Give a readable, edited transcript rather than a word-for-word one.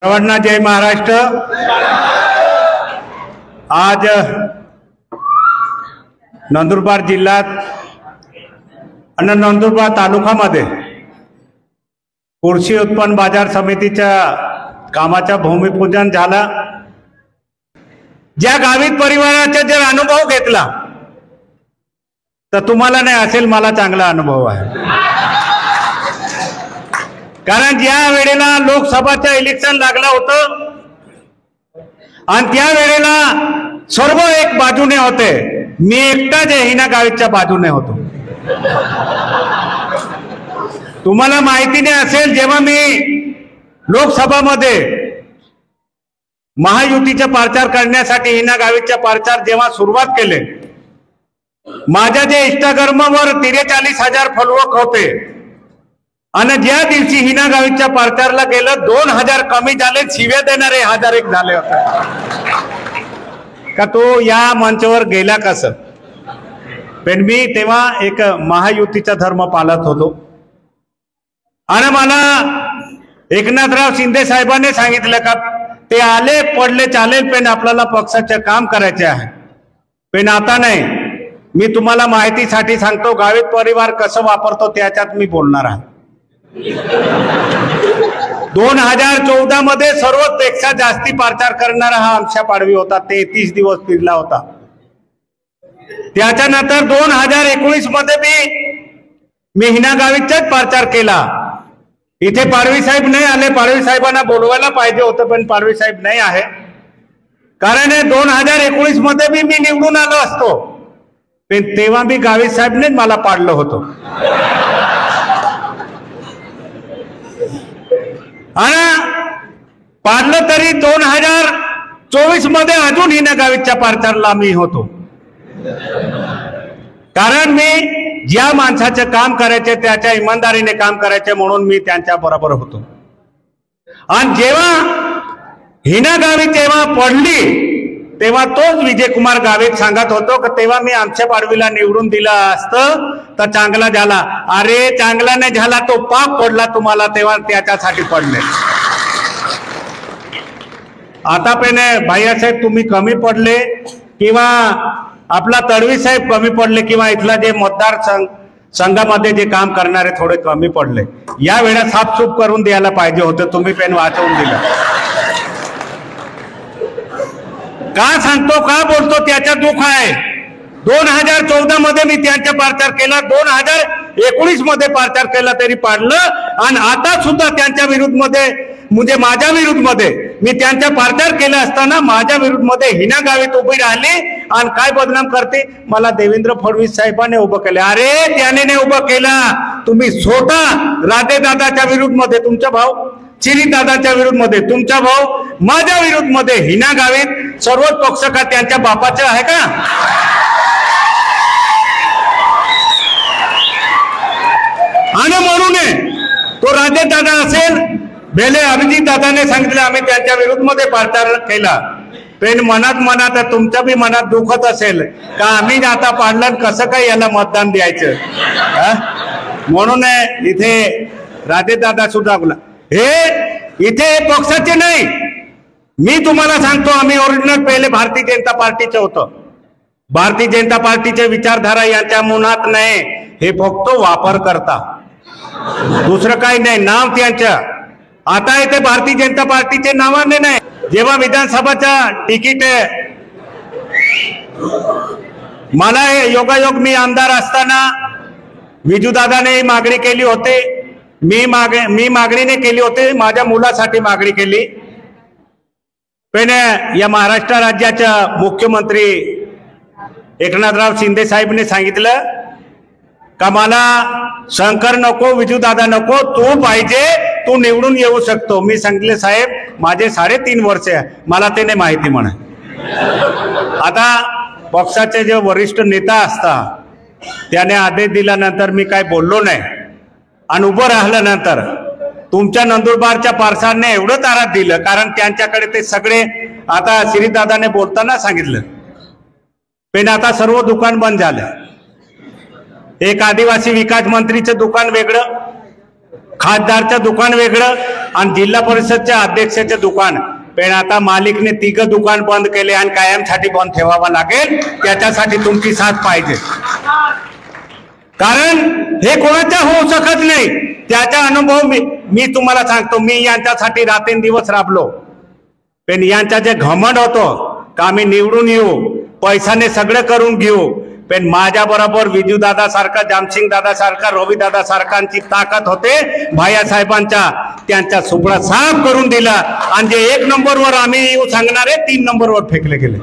सर्वांना जय महाराष्ट्र। आज नंदुरबार जिल्ह्यात आणि नंदुरबार तालुक्यामध्ये कृषी उत्पन्न बाजार समितीच्या कामाचा भूमिपूजन झाला। ज्या गावित परिवाराचा जर अनुभव घेतला तर तुम्हाला नाही असेल, मला चांगला अनुभव आहे। कारण ज्या वेळेला लोकसभाचं इलेक्शन लागलं होतं आणि त्या वेळेला सर्व एक बाजूने होते, मी एकटाच हिना गावितच्या बाजूने होतो। तुम्हाला माहिती नाही असेल, जेव्हा मी लोकसभामध्ये महायुतीचा प्रचार करण्यासाठी हिना गावितचा प्रचार जेव्हा सुरुवात केले, माझ्या जे इंस्टाग्रामवर 43,000 फॉलोअर होते आणि ज्या दिवशी हिना गावितच्या प्रचारला गेलं 2,000 कमी झाले, शिव्या देणारे 1,001 झाले होते। का तो या मंचावर गेला कसं? पण मी तेव्हा एक महायुतीचा धर्म पाळत होतो आणि मला एकनाथराव शिंदे साहेबांनी सांगितलं का ते आले पडले चालेल, पण आपल्याला पक्षाचे काम करायचे आहे, पण आता नाही। मी तुम्हाला माहितीसाठी सांगतो, गावित परिवार कसं वापरतो त्याच्यात मी बोलणार आहे। 2014 मध्ये सर्वपेक्षा जास्ती प्रचार करणारा हा आमच्या पाडवी होता, 33 दिवस फिरला होता। त्याच्यानंतर 2019 मध्ये मी हिना गावितचाच प्रचार केला। इथे पाडवी साहेब नाही आले, पाडवी साहेबांना बोलवायला पाहिजे होतं, पण पाडवी साहेब नाही आहे। कारण 2019 मध्ये मी निवडून आलो असतो, पण तेव्हा मी गावित साहेबने मला पाडलं होतं। आणि पाडलं तरी 2024 मध्ये अजून हिना गावितच्या प्रचारला मी होतो। कारण मी ज्या माणसाचे काम करायचे त्याच्या इमानदारीने काम करायचे म्हणून मी त्यांच्या बरोबर होतो। आणि जेव्हा हिना गावित जेव्हा पडली तेव्हा तोच विजयकुमार गावित सांगत होतो की तेव्हा मी आमच्या पाडवीला निवडून दिलं असतं तर चांगला झाला। अरे चांगला नाही झाला, तो पाप पडला तुम्हाला, तेव्हा त्याच्यासाठी पडले। आता पण भैयासाहेब तुम्ही कमी पडले किंवा आपला तडवी साहेब कमी पडले किंवा इथला जे मतदार संघामध्ये जे काम करणारे थोडे कमी पडले, या वेळा साफसूफ करून द्यायला पाहिजे होतं, तुम्ही पण वाचवून दिलं। का सांगतो का बोलतो त्याचा दुःख आहे। 2014 मध्ये मी त्यांचा प्रचार केला, 2019 मध्ये प्रचार केला तरी पाडलं, आणि आता सुद्धा त्यांच्या विरुद्ध मध्ये म्हणजे माझ्या विरुद्ध मध्ये मी त्यांचा प्रचार केला असताना माझ्या विरुद्ध मध्ये हिना गावित उभी राहिली आणि काय बदनाम करते, मला देवेंद्र फडणवीस साहेबांनी उभं केलं। अरे त्याने नाही उभं केला, तुम्ही स्वतः राधे दादाच्या विरुद्ध मध्ये तुमचा भाऊ, चिरी दादाच्या विरुद्ध मध्ये तुमचा भाऊ, माझ्या विरुद्ध मध्ये हिना गावित, सर्वच पक्ष का त्यांच्या बापाचं आहे का? आणि म्हणून तो राधे दादा असेल, बेले अभिजित दादाने सांगितलं आम्ही त्यांच्या विरुद्ध मध्ये प्रचार केला, पण मनात तुमच्या बी मनात दुखत असेल का आम्ही आता पाडलं कसं काय याला मतदान द्यायचं। म्हणून इथे राधे दादा सुद्धा बोला, हे इथे पक्षाचे नाही, मी तुम्हाला सांगतो आम्ही ओरिजिनल पहिले भारतीय जनता पार्टीचे होतो। भारतीय जनता पार्टीचे विचारधारा यांच्या मनात नाही, हे फक्त वापर करता, दुसरं काही नाही, नाव त्यांचं। आता इथे भारतीय जनता पार्टीचे नावाने नाही। जेव्हा विधानसभाचा तिकीट मला योगायोग मी आमदार असताना विजूदादाने मागणी केली होती, मी मागणीने केली होती, माझ्या मुलासाठी मागणी केली, पण या महाराष्ट्र राज्याच्या मुख्यमंत्री एकनाथराव शिंदे साहेबांनी सांगितलं का मला शंकर नको, विजूदादा नको, तू पाहिजे, तू निवडून येऊ शकतो। मी सांगितले साहेब माझे 3.5 वर्ष आहे, मला ते नाही माहिती म्हणा। आता पक्षाचे जे वरिष्ठ नेता असतात त्याने आदेश दिल्यानंतर मी काय बोललो नाही, आणि उभं राहिल्यानंतर तुमच्या नंदुरबारच्या पारसाने एवढं तारात दिलं, कारण त्यांच्याकडे ते सगळे आता श्रीदादाने बोलताना सांगितलं, पण आता सर्व दुकान बंद झालं। एक आदिवासी विकास मंत्रीचं दुकान वेगळं, खासदारचं दुकान वेगळं आणि जिल्हा परिषदच्या अध्यक्षाचं दुकान. पण आता मालिकने 3 दुकान बंद केले आणि कायमसाठी बंद ठेवावं लागेल. त्याच्यासाठी तुमची साथ पाहिजे, कारण हे कोणाचा होऊ शकत नाही. त्याचा अनुभव मी तुम्हाला सांगतो. मी यांच्यासाठी रात्रंदिवस राबलो, पण यांचा जे घमंड होतो का आम्ही निवडून येऊ, पैशाने सगळं करून घेऊ, पण माझ्या बरोबर विजूदादा सारखा, जामसिंग दादा सारखा, रवी दादा सारखांची ताकद होते. भैया साहेबांच्या त्यांचा सुपडा साफ करून दिला आणि जे 1 नंबरवर आम्ही येऊ सांगणारे 3 नंबरवर फेकले गेले.